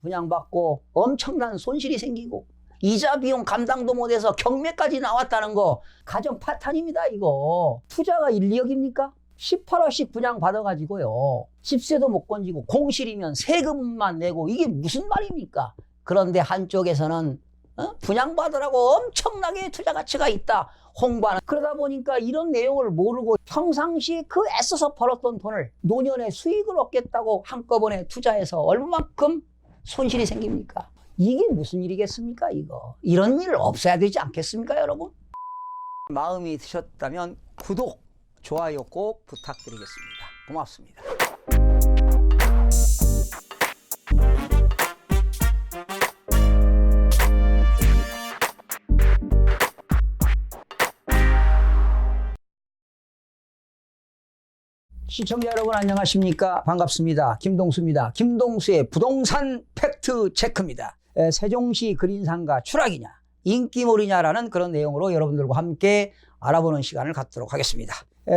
분양받고 엄청난 손실이 생기고 이자 비용 감당도 못해서 경매까지 나왔다는 거 가정 파탄입니다. 이거 투자가 1, 2억입니까? 18억씩 분양받아가지고요 집세도 못 건지고 공실이면 세금만 내고 이게 무슨 말입니까? 그런데 한쪽에서는 분양받으라고 엄청나게 투자 가치가 있다 홍보하는, 그러다 보니까 이런 내용을 모르고 평상시에 그 애써서 벌었던 돈을 노년에 수익을 얻겠다고 한꺼번에 투자해서 얼마만큼 손실이 생깁니까? 이게 무슨 일이겠습니까? 이런 일 없어야 되지 않겠습니까, 여러분? 마음이 드셨다면 구독, 좋아요 꼭 부탁드리겠습니다. 고맙습니다. 시청자 여러분 안녕하십니까? 반갑습니다. 김동수입니다. 김동수의 부동산 팩트 체크입니다. 세종시 그린상가 추락이냐 인기몰이냐라는 그런 내용으로 여러분들과 함께 알아보는 시간을 갖도록 하겠습니다.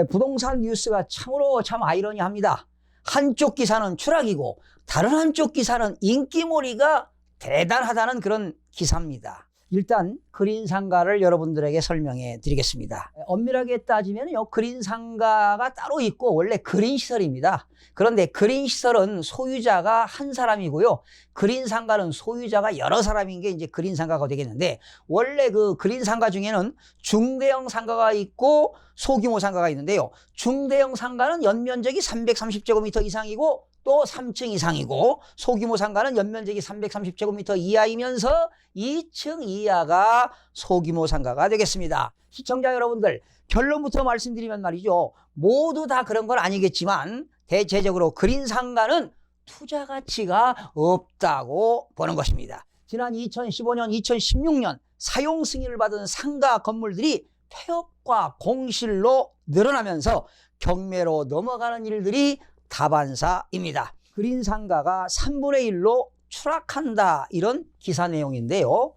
부동산 뉴스가 참으로 참 아이러니합니다. 한쪽 기사는 추락이고 다른 한쪽 기사는 인기몰이가 대단하다는 그런 기사입니다. 일단 그린상가를 여러분들에게 설명해 드리겠습니다. 엄밀하게 따지면요 그린상가가 따로 있고 원래 그린시설입니다. 그런데 그린시설은 소유자가 한 사람이고요 그린상가는 소유자가 여러 사람인 게 이제 그린상가가 되겠는데, 원래 그 그린상가 중에는 중대형 상가가 있고 소규모 상가가 있는데요, 중대형 상가는 연면적이 330제곱미터 이상이고 또 3층 이상이고, 소규모 상가는 연면적이 330제곱미터 이하이면서 2층 이하가 소규모 상가가 되겠습니다. 시청자 여러분들, 결론부터 말씀드리면 말이죠, 모두 다 그런 건 아니겠지만 대체적으로 그린상가는 투자 가치가 없다고 보는 것입니다. 지난 2015년, 2016년 사용 승인을 받은 상가 건물들이 폐업과 공실로 늘어나면서 경매로 넘어가는 일들이 다반사입니다. 그린상가가 3분의 1로 추락한다, 이런 기사 내용인데요,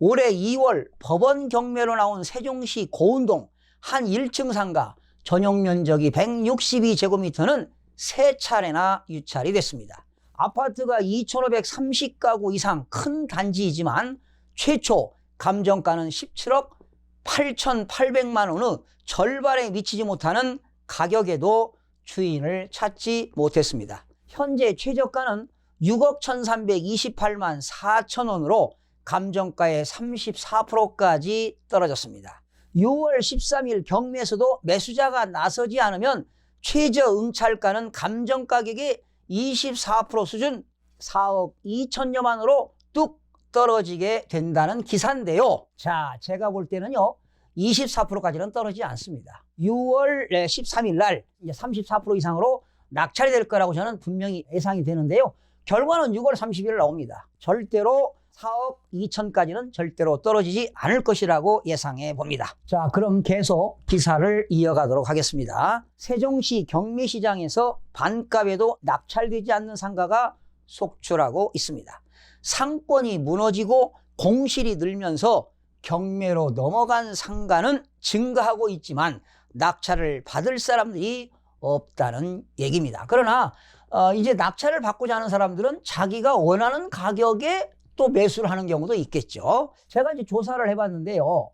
올해 2월 법원 경매로 나온 세종시 고운동 한 1층 상가 전용 면적이 162제곱미터는 3차례나 유찰이 됐습니다. 아파트가 2,530가구 이상 큰 단지이지만 최초 감정가는 17억 8,800만 원의 절반에 미치지 못하는 가격에도 주인을 찾지 못했습니다. 현재 최저가는 6억 1,328만 4천 원으로 감정가의 34%까지 떨어졌습니다. 6월 13일 경매에서도 매수자가 나서지 않으면 최저 응찰가는 감정가격의 24% 수준 4억 2천여만으로 뚝 떨어지게 된다는 기사인데요, 자, 제가 볼 때는요 24%까지는 떨어지지 않습니다. 6월 13일 날 이제 34% 이상으로 낙찰이 될 거라고 저는 분명히 예상이 되는데요, 결과는 6월 30일 나옵니다. 절대로 4억 2천까지는 절대로 떨어지지 않을 것이라고 예상해 봅니다. 자, 그럼 계속 기사를 이어가도록 하겠습니다. 세종시 경매시장에서 반값에도 낙찰되지 않는 상가가 속출하고 있습니다. 상권이 무너지고 공실이 늘면서 경매로 넘어간 상가는 증가하고 있지만 낙찰을 받을 사람들이 없다는 얘기입니다. 그러나 이제 낙찰을 받고자 하는 사람들은 자기가 원하는 가격에 또 매수를 하는 경우도 있겠죠. 제가 이제 조사를 해봤는데요,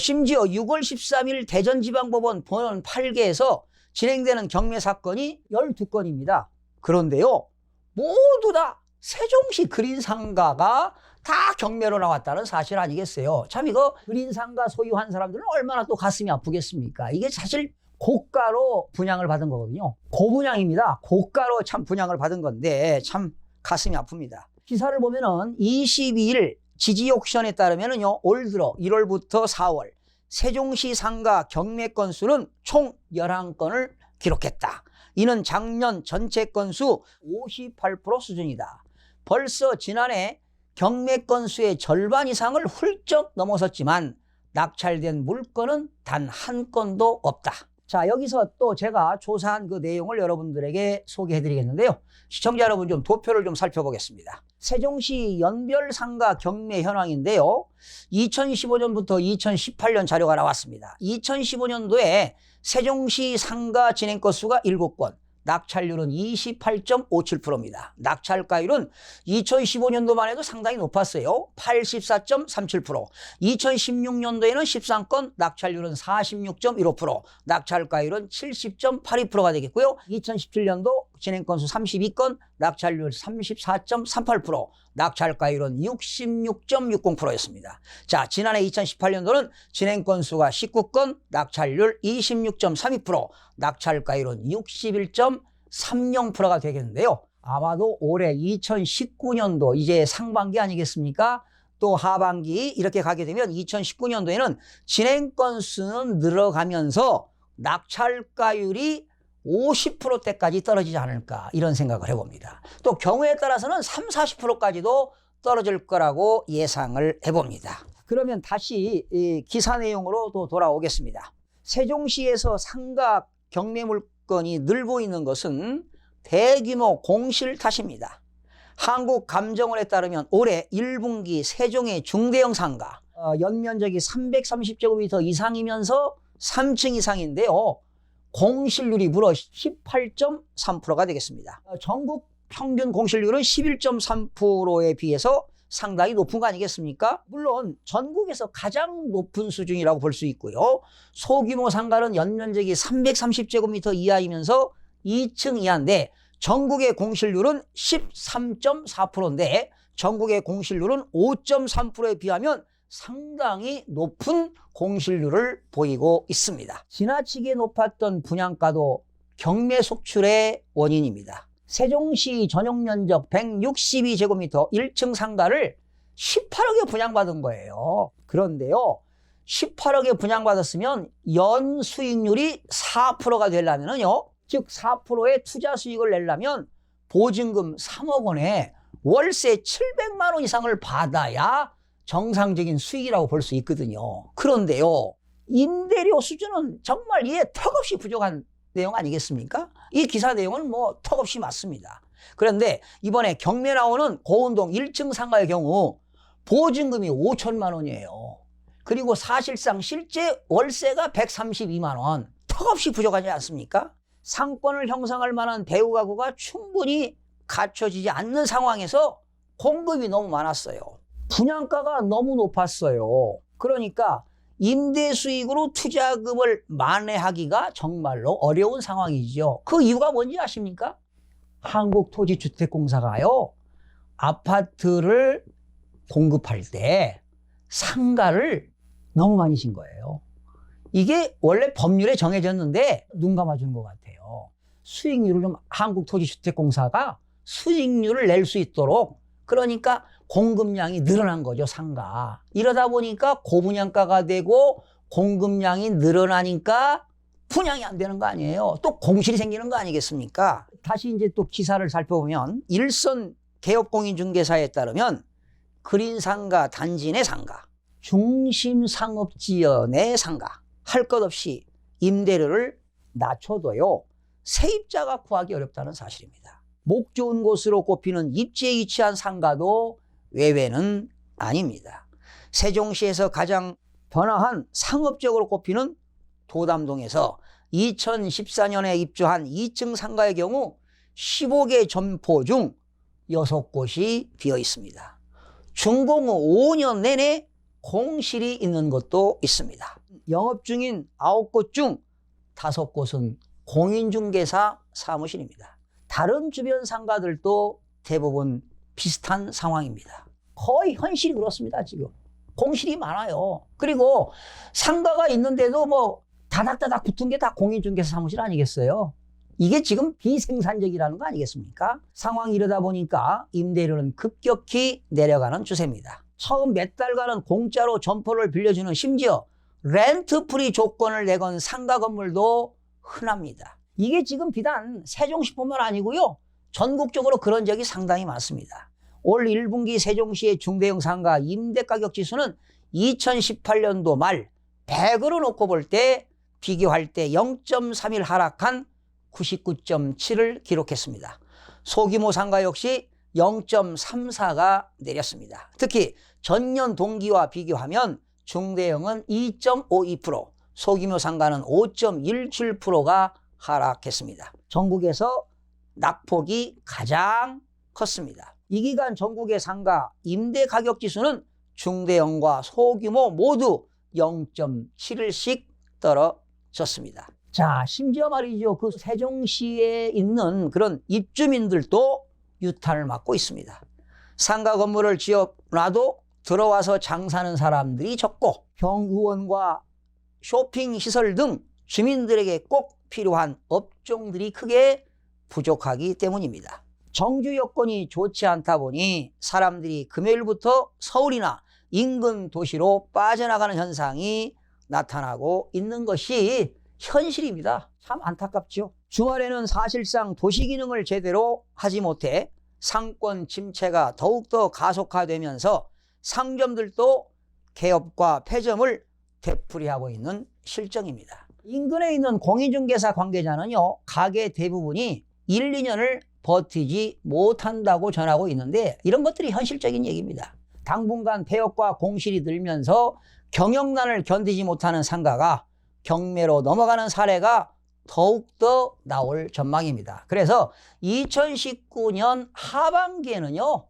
심지어 6월 13일 대전지방법원 본원 8개에서 진행되는 경매 사건이 12건입니다. 그런데요, 모두 다 세종시 그린상가가 다 경매로 나왔다는 사실 아니겠어요? 참 이거 그린상가 소유한 사람들은 얼마나 또 가슴이 아프겠습니까? 이게 사실 고가로 분양을 받은 거거든요. 고분양입니다. 고가로 참 분양을 받은 건데 참 가슴이 아픕니다. 기사를 보면은 22일 지지 옥션에 따르면은요, 올 들어 1월부터 4월 세종시 상가 경매 건수는 총 11건을 기록했다. 이는 작년 전체 건수 58% 수준이다. 벌써 지난해 경매 건수의 절반 이상을 훌쩍 넘어섰지만 낙찰된 물건은 단 한 건도 없다. 자, 여기서 또 제가 조사한 그 내용을 여러분들에게 소개해 드리겠는데요, 시청자 여러분 좀 도표를 좀 살펴보겠습니다. 세종시 연별 상가 경매 현황인데요, 2015년부터 2018년 자료가 나왔습니다. 2015년도에 세종시 상가 진행 건수가 7건, 낙찰률은 28.57%입니다. 낙찰가율은 2015년도만 해도 상당히 높았어요. 84.37%. 2016년도에는 13건, 낙찰률은 46.15%, 낙찰가율은 70.82%가 되겠고요. 2017년도 진행 건수 32건, 낙찰률 34.38%, 낙찰가율은 66.60%였습니다. 자, 지난해 2018년도는 진행 건수가 19건, 낙찰률 26.32%, 낙찰가율은 61.30%가 되겠는데요. 아마도 올해 2019년도 이제 상반기 아니겠습니까? 또 하반기 이렇게 가게 되면 2019년도에는 진행 건수는 늘어가면서 낙찰가율이 50%대까지 떨어지지 않을까 이런 생각을 해봅니다. 또 경우에 따라서는 30-40%까지도 떨어질 거라고 예상을 해봅니다. 그러면 다시 이 기사 내용으로 또 돌아오겠습니다. 세종시에서 상가 경매 물건이 늘고 있는 것은 대규모 공실 탓입니다. 한국감정원에 따르면 올해 1분기 세종의 중대형 상가 연면적이 330제곱미터 이상이면서 3층 이상인데요. 공실률이 무려 18.3%가 되겠습니다. 전국 평균 공실률은 11.3%에 비해서 상당히 높은 거 아니겠습니까? 물론 전국에서 가장 높은 수준이라고 볼 수 있고요. 소규모 상가는 연면적이 330제곱미터 이하이면서 2층 이하인데 전국의 공실률은 13.4%인데 전국의 공실률은 5.3%에 비하면 상당히 높은 공실률을 보이고 있습니다. 지나치게 높았던 분양가도 경매 속출의 원인입니다. 세종시 전용 면적 162제곱미터 1층 상가를 18억에 분양받은 거예요. 그런데요, 18억에 분양받았으면 연 수익률이 4%가 되려면요, 즉 4%의 투자 수익을 내려면 보증금 3억 원에 월세 700만 원 이상을 받아야 정상적인 수익이라고 볼 수 있거든요. 그런데요, 임대료 수준은 정말 이에 턱없이 부족한 내용 아니겠습니까? 이 기사 내용은 뭐 턱없이 맞습니다. 그런데 이번에 경매 나오는 고운동 1층 상가의 경우 보증금이 5천만 원이에요. 그리고 사실상 실제 월세가 132만 원. 턱없이 부족하지 않습니까? 상권을 형성할 만한 배후 가구가 충분히 갖춰지지 않는 상황에서 공급이 너무 많았어요. 분양가가 너무 높았어요. 그러니까 임대 수익으로 투자금을 만회하기가 정말로 어려운 상황이죠. 그 이유가 뭔지 아십니까? 한국토지주택공사가요, 아파트를 공급할 때 상가를 너무 많이 진 거예요. 이게 원래 법률에 정해졌는데 눈 감아준 것 같아요. 수익률을 좀 한국토지주택공사가 수익률을 낼 수 있도록, 그러니까 공급량이 늘어난 거죠, 상가. 이러다 보니까 고분양가가 되고 공급량이 늘어나니까 분양이 안 되는 거 아니에요. 또 공실이 생기는 거 아니겠습니까? 다시 이제 또 기사를 살펴보면 일선 개업공인중개사에 따르면 그린상가 단지 내 상가, 중심상업지역 내 상가, 할 것 없이 임대료를 낮춰도요, 세입자가 구하기 어렵다는 사실입니다. 목 좋은 곳으로 꼽히는 입지에 위치한 상가도 외외는 아닙니다. 세종시에서 가장 번화한 상업적으로 꼽히는 도담동에서 2014년에 입주한 2층 상가의 경우 15개 점포 중 6곳이 비어 있습니다. 준공 후 5년 내내 공실이 있는 곳도 있습니다. 영업 중인 9곳 중 5곳은 공인중개사 사무실입니다. 다른 주변 상가들도 대부분 비슷한 상황입니다. 거의 현실이 그렇습니다. 지금 공실이 많아요. 그리고 상가가 있는데도 뭐 다닥다닥 붙은 게 다 공인중개사 사무실 아니겠어요? 이게 지금 비생산적이라는 거 아니겠습니까? 상황이 이러다 보니까 임대료는 급격히 내려가는 추세입니다. 처음 몇 달간은 공짜로 점포를 빌려주는, 심지어 렌트프리 조건을 내건 상가 건물도 흔합니다. 이게 지금 비단 세종시뿐만 아니고요, 전국적으로 그런 적이 상당히 많습니다. 올 1분기 세종시의 중대형 상가 임대가격 지수는 2018년도 말 100으로 놓고 볼 때 비교할 때 0.31 하락한 99.7을 기록했습니다. 소규모 상가 역시 0.34가 내렸습니다. 특히 전년 동기와 비교하면 중대형은 2.52%, 소규모 상가는 5.17%가 하락했습니다. 전국에서 낙폭이 가장 컸습니다. 이 기간 전국의 상가 임대 가격 지수는 중대형과 소규모 모두 0.7씩 떨어졌습니다. 자, 심지어 말이죠. 그 세종시에 있는 그런 입주민들도 유탄을 맞고 있습니다. 상가 건물을 지어놔도 들어와서 장사하는 사람들이 적고 병의원과 쇼핑시설 등 주민들에게 꼭 필요한 업종들이 크게 부족하기 때문입니다. 정주 여건이 좋지 않다 보니 사람들이 금요일부터 서울이나 인근 도시로 빠져나가는 현상이 나타나고 있는 것이 현실입니다. 참 안타깝죠. 주말에는 사실상 도시 기능을 제대로 하지 못해 상권 침체가 더욱더 가속화되면서 상점들도 개업과 폐점을 되풀이하고 있는 실정입니다. 인근에 있는 공인중개사 관계자는요, 가게 대부분이 1, 2년을 버티지 못한다고 전하고 있는데 이런 것들이 현실적인 얘기입니다. 당분간 폐업과 공실이 늘면서 경영난을 견디지 못하는 상가가 경매로 넘어가는 사례가 더욱더 나올 전망입니다. 그래서 2019년 하반기에는요,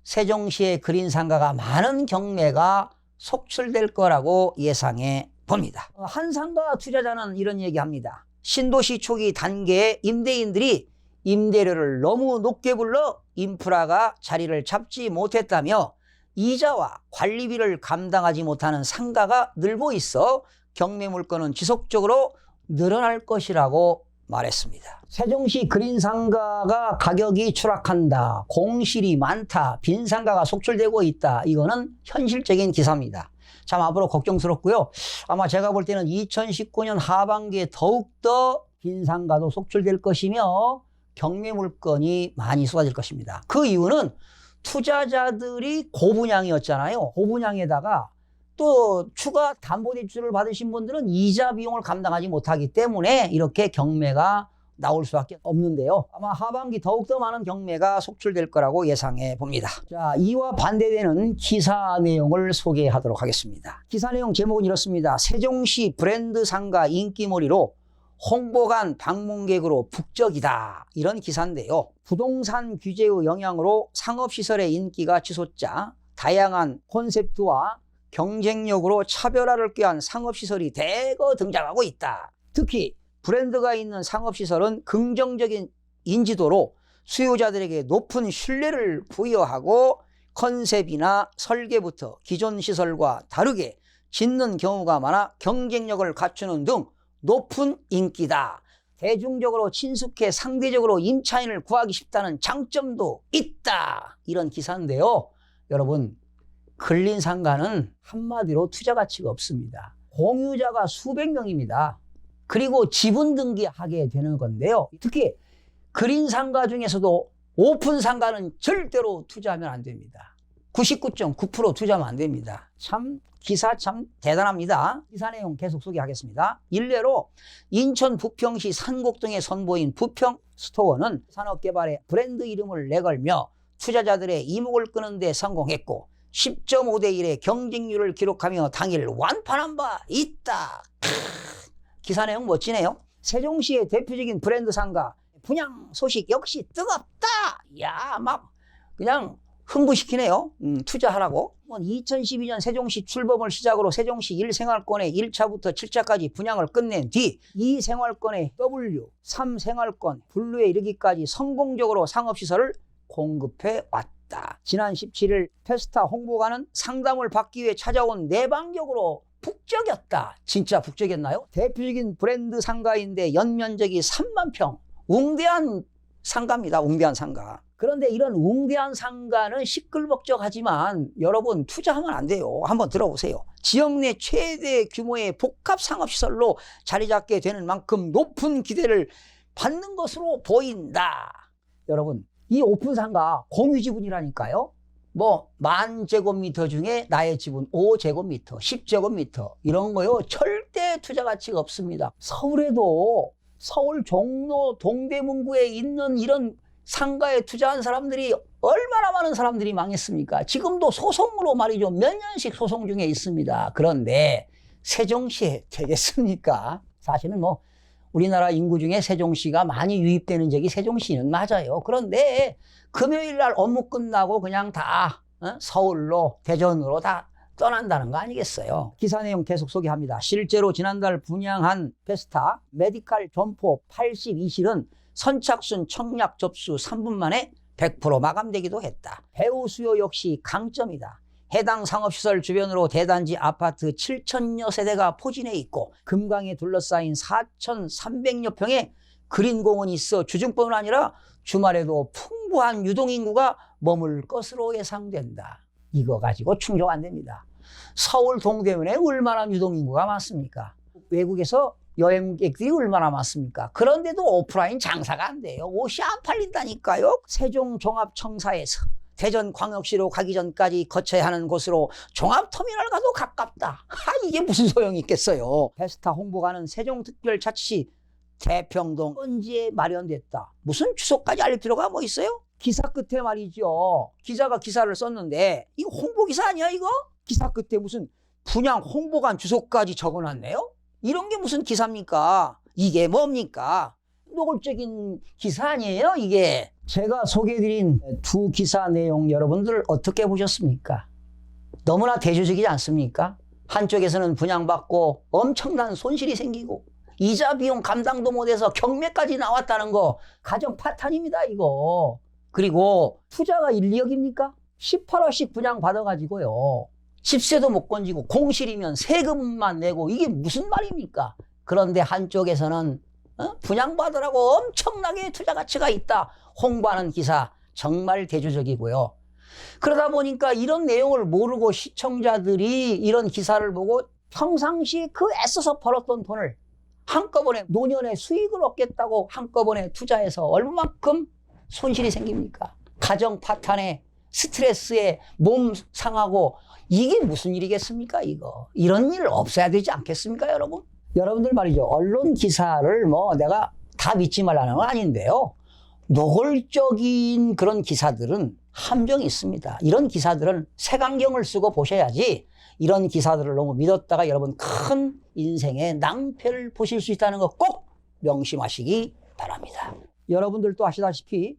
세종시의 그린 상가가 많은 경매가 속출될 거라고 예상해 봅니다. 한 상가 투자자는 이런 얘기합니다. 신도시 초기 단계의 임대인들이 임대료를 너무 높게 불러 인프라가 자리를 잡지 못했다며 이자와 관리비를 감당하지 못하는 상가가 늘고 있어 경매 물건은 지속적으로 늘어날 것이라고 말했습니다. 세종시 그린 상가가 가격이 추락한다, 공실이 많다, 빈 상가가 속출되고 있다. 이거는 현실적인 기사입니다. 참 앞으로 걱정스럽고요. 아마 제가 볼 때는 2019년 하반기에 더욱더 빈 상가도 속출될 것이며 경매 물건이 많이 쏟아질 것입니다. 그 이유는 투자자들이 고분양이었잖아요. 고분양에다가 또 추가 담보대출을 받으신 분들은 이자 비용을 감당하지 못하기 때문에 이렇게 경매가 나올 수밖에 없는데요. 아마 하반기 더욱더 많은 경매가 속출될 거라고 예상해 봅니다. 자, 이와 반대되는 기사 내용을 소개하도록 하겠습니다. 기사 내용 제목은 이렇습니다. 세종시 브랜드 상가 인기몰이로 홍보관 방문객으로 북적이다. 이런 기사인데요. 부동산 규제의 영향으로 상업시설의 인기가 치솟자 다양한 콘셉트와 경쟁력으로 차별화를 꾀한 상업시설이 대거 등장하고 있다. 특히 브랜드가 있는 상업시설은 긍정적인 인지도로 수요자들에게 높은 신뢰를 부여하고 컨셉이나 설계부터 기존 시설과 다르게 짓는 경우가 많아 경쟁력을 갖추는 등 높은 인기다. 대중적으로 친숙해 상대적으로 임차인을 구하기 쉽다는 장점도 있다. 이런 기사인데요. 여러분, 근린 상가는 한마디로 투자 가치가 없습니다. 공유자가 수백 명입니다. 그리고 지분 등기하게 되는 건데요. 특히 그린 상가 중에서도 오픈 상가는 절대로 투자하면 안 됩니다. 99.9% 투자하면 안 됩니다. 참 기사 참 대단합니다. 기사 내용 계속 소개하겠습니다. 일례로 인천 부평시 산곡동에 선보인 부평 스토어는 산업개발에 브랜드 이름을 내걸며 투자자들의 이목을 끄는 데 성공했고 10.5대 1의 경쟁률을 기록하며 당일 완판한 바 있다. 기사 내용 멋지네요. 세종시의 대표적인 브랜드 상가 분양 소식 역시 뜨겁다. 야, 막 그냥 흥분시키네요. 투자하라고. 2012년 세종시 출범을 시작으로 세종시 1생활권의 1차부터 7차까지 분양을 끝낸 뒤 2생활권의 W, 3생활권 분류에 이르기까지 성공적으로 상업시설을 공급해 왔다. 지난 17일 페스타 홍보관은 상담을 받기 위해 찾아온 내방격으로 북적였다. 진짜 북적였나요? 대표적인 브랜드 상가인데 연면적이 3만 평. 웅대한 상가입니다. 웅대한 상가. 그런데 이런 웅대한 상가는 시끌벅적하지만 여러분 투자하면 안 돼요. 한번 들어보세요. 지역 내 최대 규모의 복합 상업시설로 자리 잡게 되는 만큼 높은 기대를 받는 것으로 보인다. 여러분, 이 오픈 상가 공유 지분이라니까요. 뭐 10,000제곱미터 중에 나의 지분 5제곱미터, 10제곱미터 이런 거요. 절대 투자 가치가 없습니다. 서울에도 서울 종로 동대문구에 있는 이런 상가에 투자한 사람들이 얼마나 많은 사람들이 망했습니까? 지금도 소송으로 말이죠. 몇 년씩 소송 중에 있습니다. 그런데 세종시에 되겠습니까? 사실은 뭐 우리나라 인구 중에 세종시가 많이 유입되는 지역이 세종시는 맞아요. 그런데 금요일 날 업무 끝나고 그냥 다 서울로 대전으로 다 떠난다는 거 아니겠어요? 기사 내용 계속 소개합니다. 실제로 지난달 분양한 페스타 메디칼 점포 82실은 선착순 청약 접수 3분 만에 100% 마감되기도 했다. 배우 수요 역시 강점이다. 해당 상업시설 주변으로 대단지 아파트 7천여 세대가 포진해 있고 금강에 둘러싸인 4,300여 평의 그린공원이 있어 주중뿐만 아니라 주말에도 풍부한 유동인구가 머물 것으로 예상된다. 이거 가지고 충족 안 됩니다. 서울 동대문에 얼마나 유동인구가 많습니까? 외국에서 여행객들이 얼마나 많습니까? 그런데도 오프라인 장사가 안 돼요. 옷이 안 팔린다니까요. 세종종합청사에서 대전광역시로 가기 전까지 거쳐야 하는 곳으로 종합터미널 가도 가깝다. 이게 무슨 소용이 있겠어요. 페스타 홍보가는 세종특별자치시 대평동 언지에 마련됐다. 무슨 주소까지 알릴 필요가 뭐 있어요? 기사 끝에 말이죠. 기자가 기사를 썼는데 이거 홍보기사 아니야 이거? 기사 끝에 무슨 분양 홍보관 주소까지 적어놨네요? 이런 게 무슨 기사입니까? 이게 뭡니까? 노골적인 기사 아니에요 이게? 제가 소개해드린 두 기사 내용 여러분들 어떻게 보셨습니까? 너무나 대조적이지 않습니까? 한쪽에서는 분양받고 엄청난 손실이 생기고 이자 비용 감당도 못해서 경매까지 나왔다는 거 가정 파탄입니다 이거. 그리고 투자가 1, 2억입니까? 18억씩 분양받아가지고요. 집세도 못 건지고 공실이면 세금만 내고 이게 무슨 말입니까? 그런데 한쪽에서는 분양받으라고 엄청나게 투자 가치가 있다 홍보하는 기사 정말 대조적이고요. 그러다 보니까 이런 내용을 모르고 시청자들이 이런 기사를 보고 평상시 그 애써서 벌었던 돈을 한꺼번에 노년에 수익을 얻겠다고 한꺼번에 투자해서 얼마만큼 손실이 생깁니까? 가정 파탄에 스트레스에 몸 상하고 이게 무슨 일이겠습니까 이거? 이런 일 없어야 되지 않겠습니까 여러분? 여러분들 말이죠. 언론 기사를 뭐 내가 다 믿지 말라는 건 아닌데요. 노골적인 그런 기사들은 함정이 있습니다. 이런 기사들은 색안경을 쓰고 보셔야지 이런 기사들을 너무 믿었다가 여러분 큰 인생의 낭패를 보실 수 있다는 거 꼭 명심하시기 바랍니다. 여러분들도 아시다시피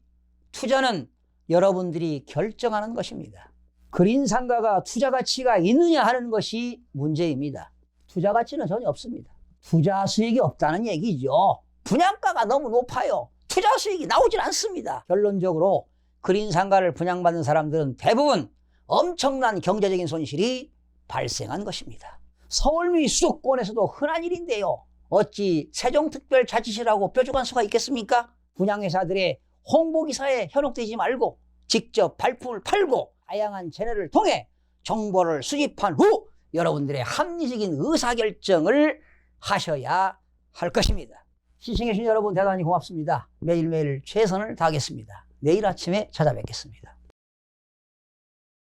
투자는 여러분들이 결정하는 것입니다. 그린상가가 투자 가치가 있느냐 하는 것이 문제입니다. 투자 가치는 전혀 없습니다. 투자 수익이 없다는 얘기죠. 분양가가 너무 높아요. 투자 수익이 나오질 않습니다. 결론적으로 그린상가를 분양받는 사람들은 대부분 엄청난 경제적인 손실이 발생한 것입니다. 서울 및 수도권에서도 흔한 일인데요. 어찌 세종특별자치시라고 뾰족한 수가 있겠습니까? 분양회사들의 홍보기사에 현혹되지 말고 직접 발품을 팔고 다양한 채널을 통해 정보를 수집한 후 여러분들의 합리적인 의사결정을 하셔야 할 것입니다. 시청해주신 여러분 대단히 고맙습니다. 매일매일 최선을 다하겠습니다. 내일 아침에 찾아뵙겠습니다.